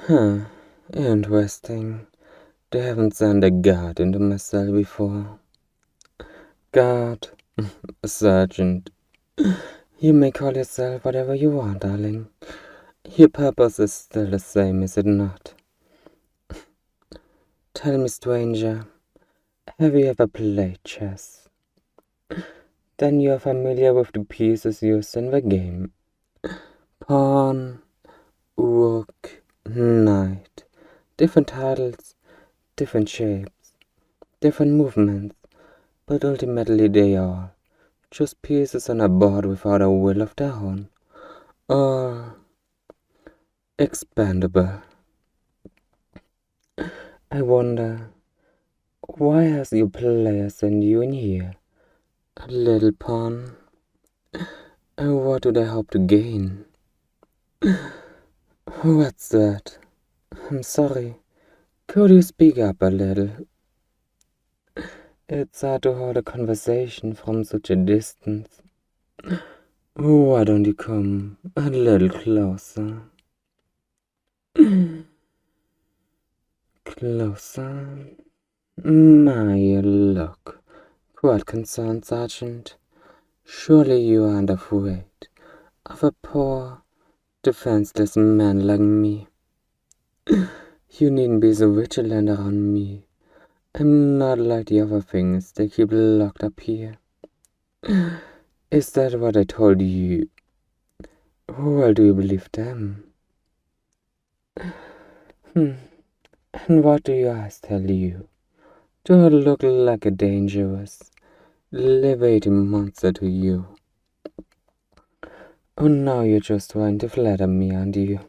Huh, interesting. They haven't sent a guard into my cell before. Guard, Sergeant. You may call yourself whatever you want, darling. Your purpose is still the same, is it not? Tell me, stranger, have you ever played chess? Then you are familiar with the pieces used in the game. Pawn, rook, knight. Different titles, different shapes, different movements, but ultimately they are just pieces on a board without a will of their own, or expandable. I wonder, why has your player sent you in here? A little pawn? And what do they hope to gain? What's that? I'm sorry. Could you speak up a little? It's hard to hold a conversation from such a distance. Why don't you come a little closer? Closer? My, you look quite concerned, Sergeant. Surely you aren't afraid of a poor, defenseless man like me. You needn't be so vigilant around me. I'm not like the other things they keep locked up here. Is that what I told you? Well, do you believe them? And what do your eyes tell you? Do I look like a dangerous, liberating monster to you? Oh, now you're just trying to flatter me, aren't you?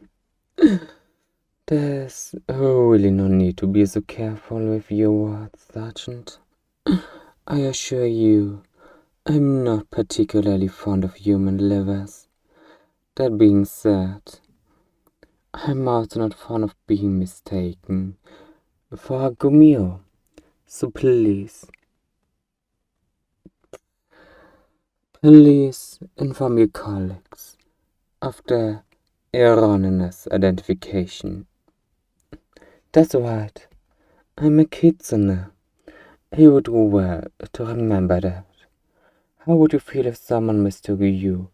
There's really no need to be so careful with your words, Sergeant. I assure you, I'm not particularly fond of human livers. That being said, I'm also not fond of being mistaken for a gumio. So please inform your colleagues of the erroneous identification. That's right, I'm a Kitsune. You would do well to remember that. How would you feel if someone mistook you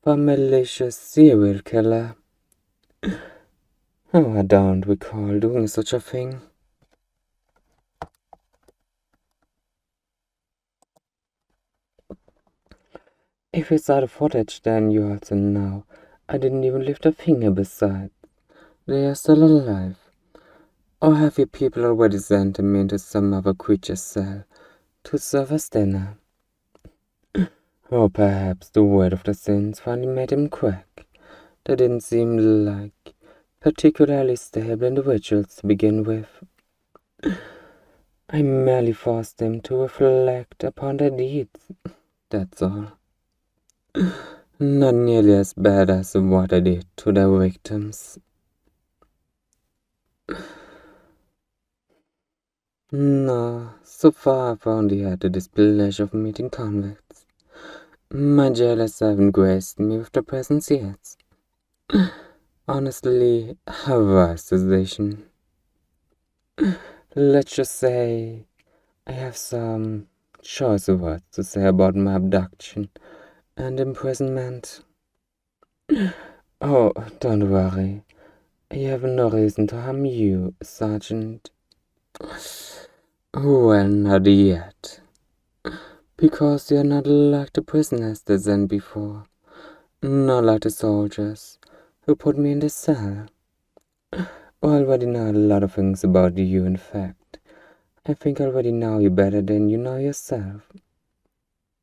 for a malicious serial killer? Oh, I don't recall doing such a thing. If you saw the footage, then you also know I didn't even lift a finger besides. They are still alive. Or have your people already sent them into some other creature's cell to serve as dinner? Or perhaps the word of the sins finally made him crack. They didn't seem like particularly stable individuals to begin with. I merely forced them to reflect upon their deeds, that's all. Not nearly as bad as what I did to their victims. No, so far I've only had the displeasure of meeting convicts. My jailers haven't graced me with their presence yet. Honestly, a vast sensation. Let's just say I have some choice words to say about my abduction and imprisonment. Oh, don't worry. I have no reason to harm you, Sergeant. Well, not yet. Because you're not like the prisoners they sent before. Not like the soldiers who put me in the cell. I already know a lot of things about you, in fact. I think I already know you better than you know yourself.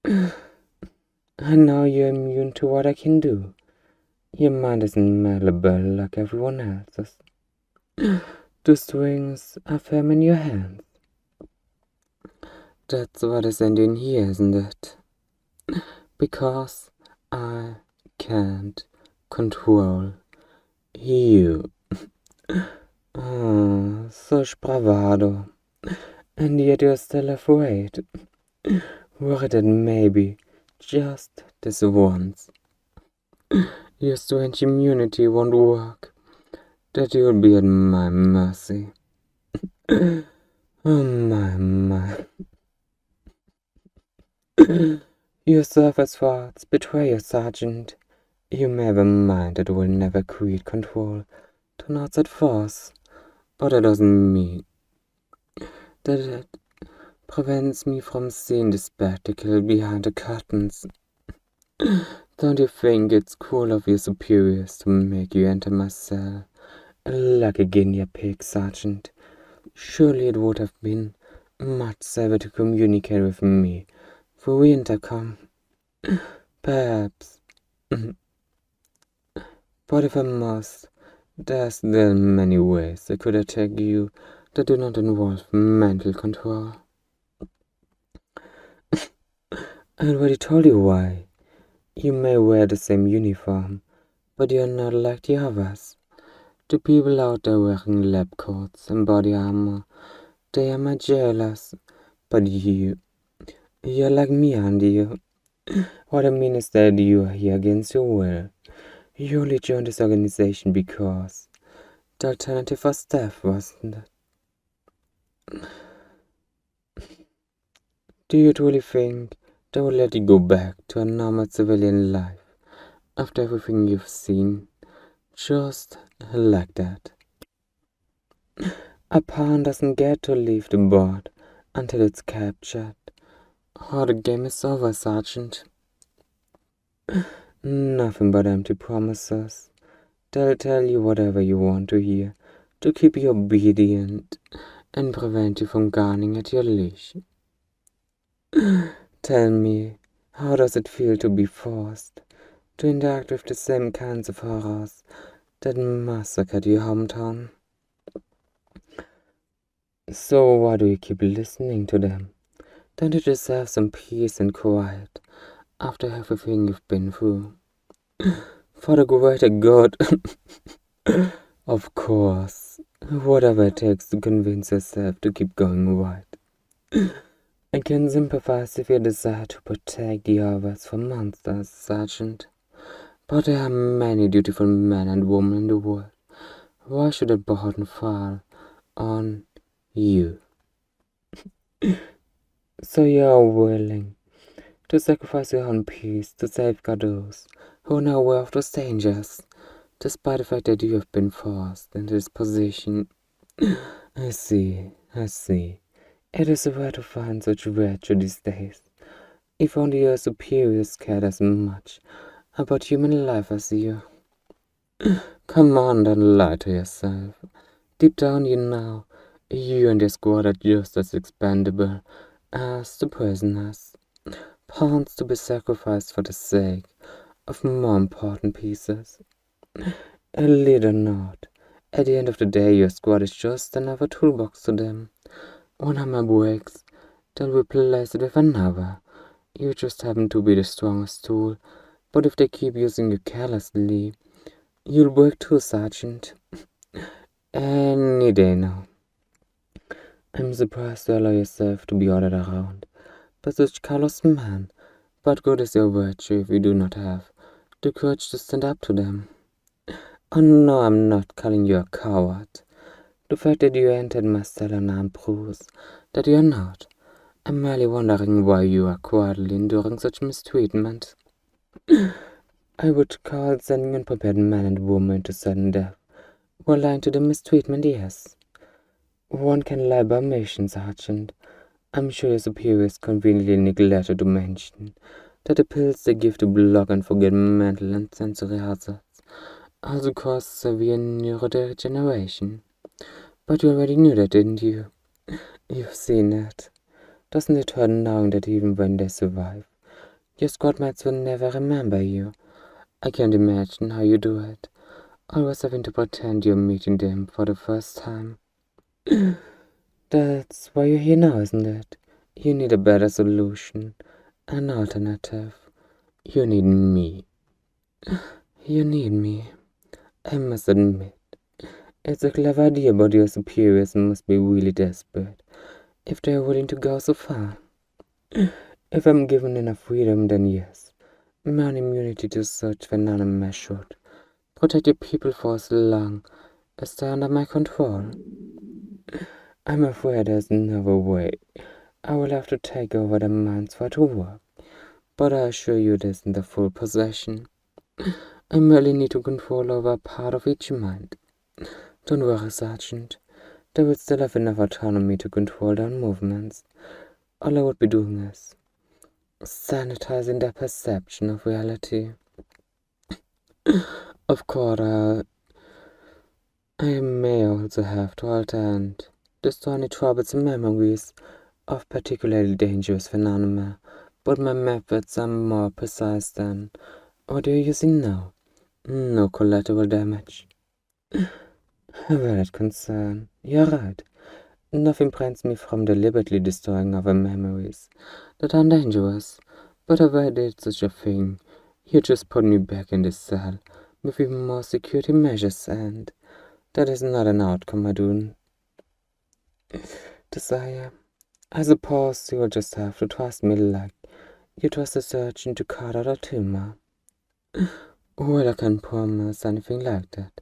I know you're immune to what I can do. Your mind isn't malleable like everyone else's. The strings are firm in your hands. That's what I sent you in here, isn't it? Because I can't control you. Oh, such bravado. And yet you're still afraid. Worried that maybe, just this once, your strange immunity won't work. that you'll be at my mercy. Oh my. Your surface thoughts betray you, Sergeant. You may have a mind that will never create control towards that force, but that doesn't mean that it prevents me from seeing the spectacle behind the curtains. Don't you think it's cool of your superiors to make you enter my cell like a guinea pig, Sergeant? Surely it would have been much safer to communicate with me through intercom. Perhaps. But if I must, there's still many ways I could attack you that do not involve mental control. I already told you why. You may wear the same uniform, but you're not like the others. The people out there wearing lab coats and body armor, they are my jailers. But you're like me, aren't you? What I mean is that you are here against your will. You only joined this organization because the alternative was death, wasn't it? Do you truly think they will let you go back to a normal civilian life after everything you've seen? Just like that. A pawn doesn't get to leave the board until it's captured. Oh, the game is over, Sergeant. Nothing but empty promises. They'll tell you whatever you want to hear to keep you obedient and prevent you from garning at your leash. Tell me, how does it feel to be forced to interact with the same kinds of horrors that massacred your hometown? So why do you keep listening to them? Don't you deserve some peace and quiet after everything you've been through? For the greater good. Of course, whatever it takes to convince yourself to keep going right. I can sympathize with your desire to protect the others from monsters, Sergeant. But there are many beautiful men and women in the world. Why should the burden fall on you? So you are willing to sacrifice your own peace to safeguard those who are now aware of those dangers, despite the fact that you have been forced into this position. I see. It is rare to find such virtue these days. If only your superiors cared as much about human life as you. Come on, don't lie to yourself. Deep down you know, you and your squad are just as expendable as the prisoners. Pawns to be sacrificed for the sake of more important pieces. A little not. At the end of the day, your squad is just another toolbox to them. One hammer breaks, they'll replace it with another. You just happen to be the strongest tool, but if they keep using you carelessly, you'll break too, Sergeant. Any day now. I'm surprised to allow yourself to be ordered around by such callous men, but good is your virtue if you do not have the courage to stand up to them. Oh no, I'm not calling you a coward. The fact that you entered my cell unarmed proves that you are not. I'm merely wondering why you are quietly enduring such mistreatment. I would call sending unprepared men and women to sudden death while lying to the mistreatment, yes. One can lie by omission, Sergeant. I'm sure your superiors conveniently neglected to mention that the pills they give to block and forget mental and sensory hazards also cause severe neurodegeneration. But you already knew that, didn't you? You've seen it. Doesn't it hurt knowing that even when they survive, your squad mates will never remember you? I can't imagine how you do it, always having to pretend you're meeting them for the first time. That's why you're here now, isn't it? You need a better solution, an alternative. You need me. You need me. I must admit, it's a clever idea, but your superiors must be really desperate if they're willing to go so far. If I'm given enough freedom, then yes, my own immunity to such phenomena should protect your people for as long stay under my control. I'm afraid there's no other way. I will have to take over the minds for it to work, but I assure you it isn't the full possession. I merely need to control over a part of each mind. Don't worry, Sergeant. They will still have enough autonomy to control their movements. All I would be doing is sanitizing their perception of reality. Of course, I may also have to alter and destroy any troublesome memories of particularly dangerous phenomena, but my methods are more precise than what you're using now. No collateral damage. A valid concern. You're right. Nothing prevents me from deliberately destroying other memories that are dangerous, but if I did such a thing, you just put me back in this cell with even more security measures, and that is not an outcome I do desire. I suppose you'll just have to trust me like you trust a surgeon to cut out a tumor. Well, I can't promise anything like that.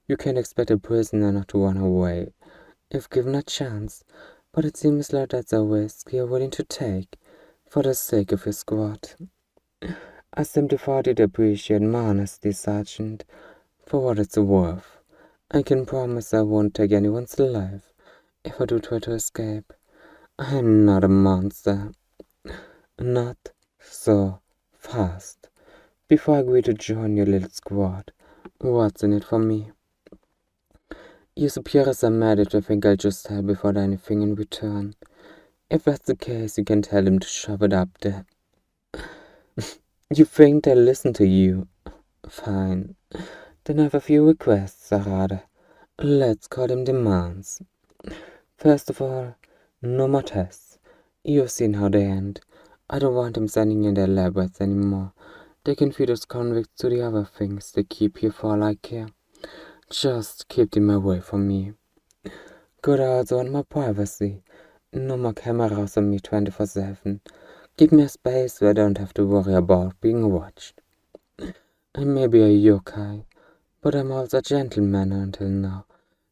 You can't expect a prisoner not to run away if given a chance, but it seems like that's a risk you're willing to take for the sake of your squad. I simply thought you'd appreciate my honesty, Sergeant, for what it's worth. I can promise I won't take anyone's life if I do try to escape. I'm not a monster. Not so fast. Before I agree to join your little squad, what's in it for me? Your superiors are mad if they think I'll just help without anything in return. If that's the case, you can tell them to shove it up there. You think they'll listen to you? Fine. Then I have a few requests, or rather, let's call them demands. First of all, no more tests. You've seen how they end. I don't want them sending in their lab rats anymore. They can feed us convicts to the other things they keep here for all I care. Just keep them away from me. Good, I also want more privacy. No more cameras on me 24/7. Give me a space where I don't have to worry about being watched. I may be a yokai, but I'm also a gentleman until now.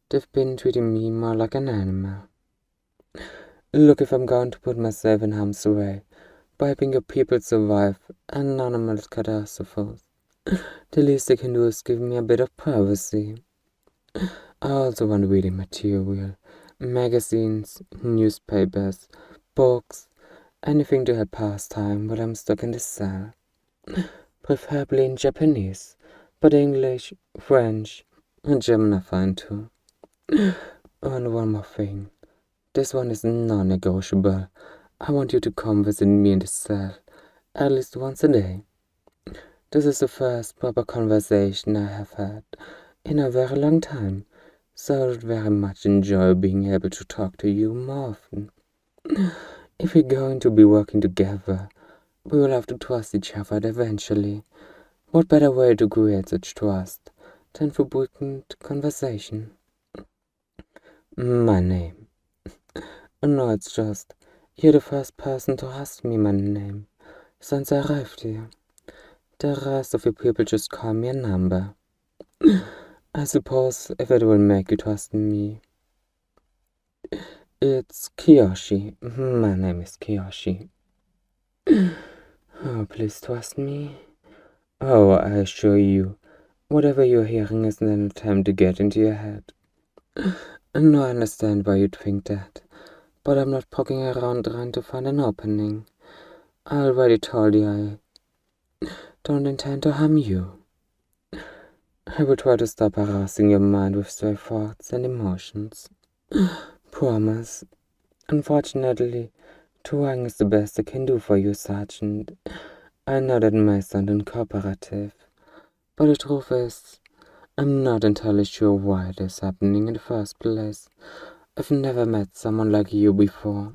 They've been treating me more like an animal. Look, if I'm going to put myself in harm's way by helping your people survive anonymous catastrophes, the least they can do is give me a bit of privacy. I also want reading material, magazines, newspapers, books, anything to help pass time while I'm stuck in the cell. Preferably in Japanese, but English, French, and German are fine too. And one more thing. This one is non-negotiable. I want you to come visit me in the cell at least once a day. This is the first proper conversation I have had in a very long time, so I would very much enjoy being able to talk to you more often. If we're going to be working together, we will have to trust each other eventually. What better way to create such trust than for frequent conversation? My name. No, it's just, you're the first person to ask me my name since I arrived here. The rest of you people just call me a number. I suppose if it will make you trust me. It's Kiyoshi. My name is Kiyoshi. Oh, please trust me. Oh, I assure you, whatever you're hearing isn't an attempt to get into your head. No, I understand why you'd think that, but I'm not poking around trying to find an opening. I already told you I don't intend to harm you. I will try to stop harassing your mind with stray thoughts and emotions. Promise. Unfortunately, trying is the best I can do for you, Sergeant. I know that may sound uncooperative, but the truth is, I'm not entirely sure why it is happening in the first place. I've never met someone like you before,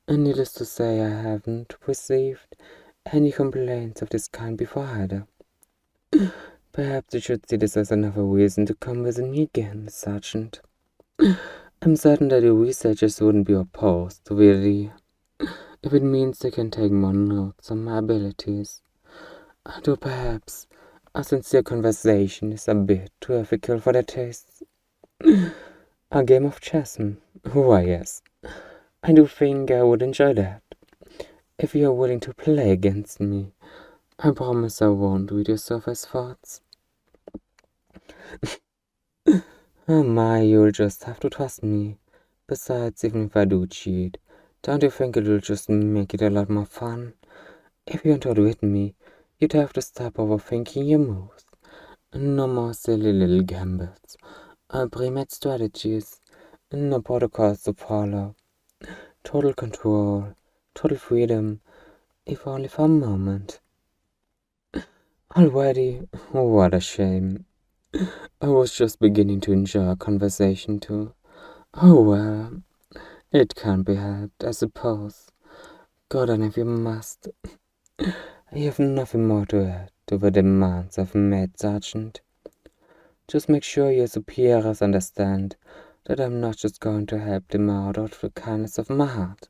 and needless to say, I haven't received any complaints of this kind before either. Perhaps you should see this as another reason to come visit me again, Sergeant. I'm certain that your researchers wouldn't be opposed, really, if it means they can take more notes on my abilities. Though perhaps a sincere conversation is a bit too ethical for their tastes. A game of chess? Why, yes. I do think I would enjoy that. If you are willing to play against me, I promise I won't read your surface thoughts. Oh my, you'll just have to trust me. Besides, even if I do cheat, don't you think it'll just make it a lot more fun? If you entered with me, you'd have to stop overthinking your moves. No more silly little gambles, or pre-made strategies, no protocols to follow. Total control, total freedom, if only for a moment. Already, what a shame. I was just beginning to enjoy our conversation too. Oh well, it can't be helped, I suppose. God, and if you must, I have nothing more to add to the demands I've made, Sergeant. Just make sure your superiors understand that I'm not just going to help them out of the kindness of my heart.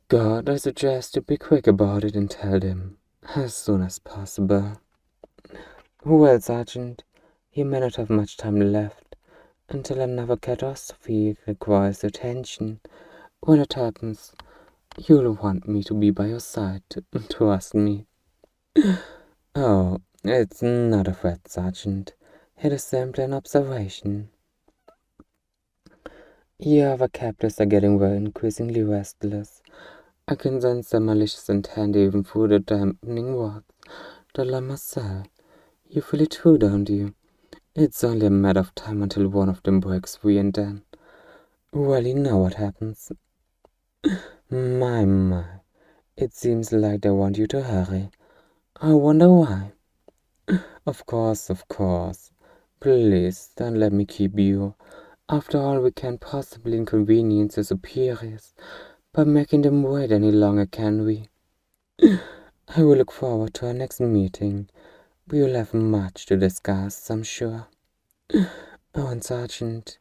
God, I suggest you be quick about it and tell them as soon as possible. Well, Sergeant, you may not have much time left until another catastrophe requires attention. When it happens, you'll want me to be by your side, trust me. Oh, it's not a threat, Sergeant. It is simply an observation. Your other captives are getting very increasingly restless. I can sense their malicious intent even through the dampening words that I must say. You feel it too, don't you? It's only a matter of time until one of them breaks free and then... Well, you know what happens. My. It seems like they want you to hurry. I wonder why. Of course. Please, don't let me keep you. After all, we can't possibly inconvenience your superiors by making them wait any longer, can we? I will look forward to our next meeting. We will have much to discuss, I'm sure. Oh, and Sergeant,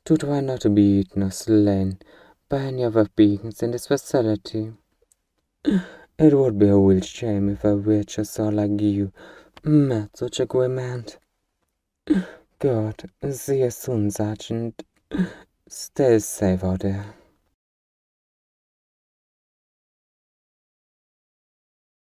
do try not to be eaten or slain by any other beings in this facility. It would be a real shame if a witcher saw like you met such a agreement. Good. See you soon, Sergeant. Stay safe out there.